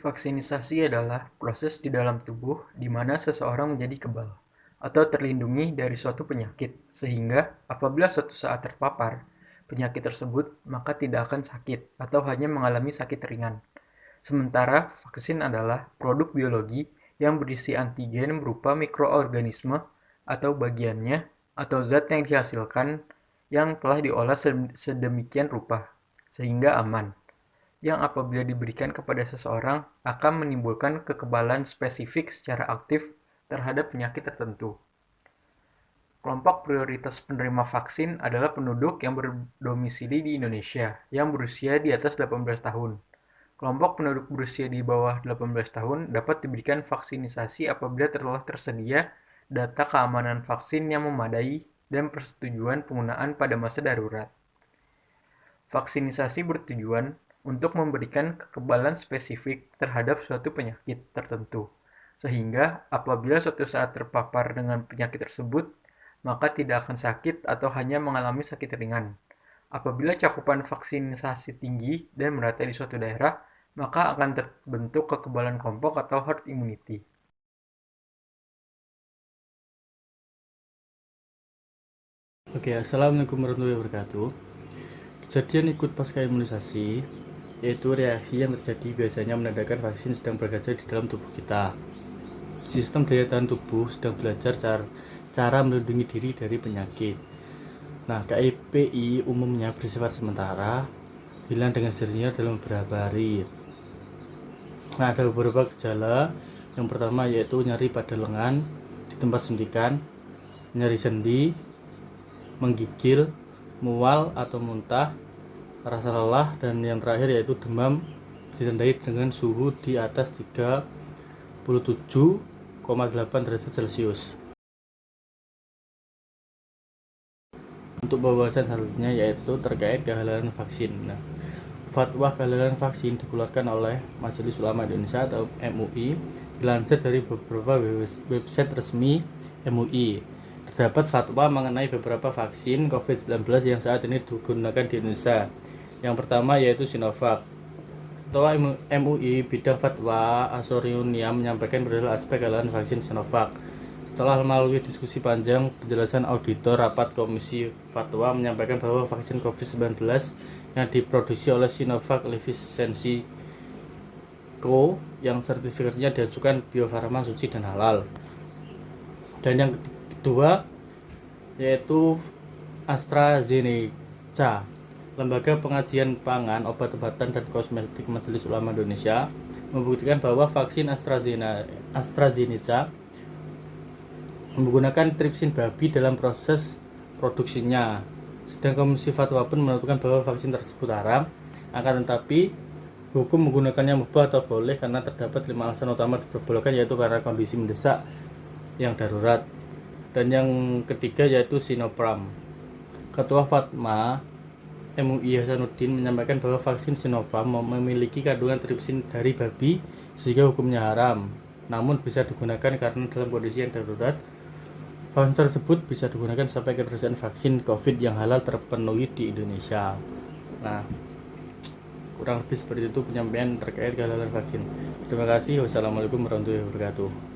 Vaksinisasi adalah proses di dalam tubuh di mana seseorang menjadi kebal atau terlindungi dari suatu penyakit, sehingga apabila suatu saat terpapar penyakit tersebut, maka tidak akan sakit atau hanya mengalami sakit ringan. Sementara vaksin adalah produk biologi yang berisi antigen berupa mikroorganisme atau bagiannya atau zat yang dihasilkan yang telah diolah sedemikian rupa sehingga aman, yang apabila diberikan kepada seseorang akan menimbulkan kekebalan spesifik secara aktif terhadap penyakit tertentu. Kelompok prioritas penerima vaksin adalah penduduk yang berdomisili di Indonesia yang berusia di atas 18 tahun. Kelompok penduduk berusia di bawah 18 tahun dapat diberikan vaksinisasi apabila telah tersedia data keamanan vaksin yang memadai dan persetujuan penggunaan pada masa darurat. Vaksinisasi bertujuan untuk memberikan kekebalan spesifik terhadap suatu penyakit tertentu, sehingga apabila suatu saat terpapar dengan penyakit tersebut, maka tidak akan sakit atau hanya mengalami sakit ringan. Apabila cakupan vaksinisasi tinggi dan merata di suatu daerah, maka akan terbentuk kekebalan kelompok atau herd immunity. Oke, assalamualaikum warahmatullahi wabarakatuh. Kejadian ikut pasca imunisasi yaitu reaksi yang terjadi biasanya menandakan vaksin sedang bekerja di dalam tubuh kita. Sistem daya tahan tubuh sedang belajar cara melindungi diri dari penyakit. Nah, KIPI umumnya bersifat sementara, hilang dengan sendirinya dalam beberapa hari. Nah, ada beberapa gejala. Yang pertama yaitu nyeri pada lengan di tempat suntikan, nyeri sendi, menggigil, mual atau muntah, rasa lelah, dan yang terakhir yaitu demam ditandai dengan suhu di atas 37,8 derajat Celcius. Untuk pembahasan selanjutnya yaitu terkait kehalalan vaksin. Nah, fatwa kehalalan vaksin dikeluarkan oleh Majelis Ulama Indonesia atau MUI, dilansir dari beberapa website resmi MUI. Terdapat fatwa mengenai beberapa vaksin COVID-19 yang saat ini digunakan di Indonesia. Yang pertama yaitu Sinovac. Ketua MUI bidang fatwa Asoriunia menyampaikan beberapa aspek kehalalan vaksin Sinovac. Setelah melalui diskusi panjang, penjelasan auditor rapat Komisi Fatwa menyampaikan bahwa vaksin COVID-19 yang diproduksi oleh Sinovac Licensi Co. yang sertifikatnya diajukan Bio Farma suci dan halal. Dan yang kedua yaitu AstraZeneca. Lembaga Pengajian Pangan, Obat-obatan dan Kosmetik Majelis Ulama Indonesia membuktikan bahwa vaksin AstraZeneca menggunakan tripsin babi dalam proses produksinya. Sedang Komisi Fatwa pun menentukan bahwa vaksin tersebut haram, akan tetapi hukum menggunakannya mubah atau boleh karena terdapat 5 alasan utama diperbolehkan, yaitu karena kondisi mendesak yang darurat. Dan yang ketiga yaitu Sinopharm. Ketua Fatma MUI Hasanuddin menyampaikan bahwa vaksin Sinopharm memiliki kandungan tripsin dari babi sehingga hukumnya haram, namun bisa digunakan karena dalam kondisi yang darurat. Vaksin tersebut bisa digunakan sampai ketersediaan vaksin COVID yang halal terpenuhi di Indonesia. Nah, kurang lebih seperti itu penyampaian terkait kehalalan vaksin. Terima kasih. Wassalamualaikum warahmatullahi wabarakatuh.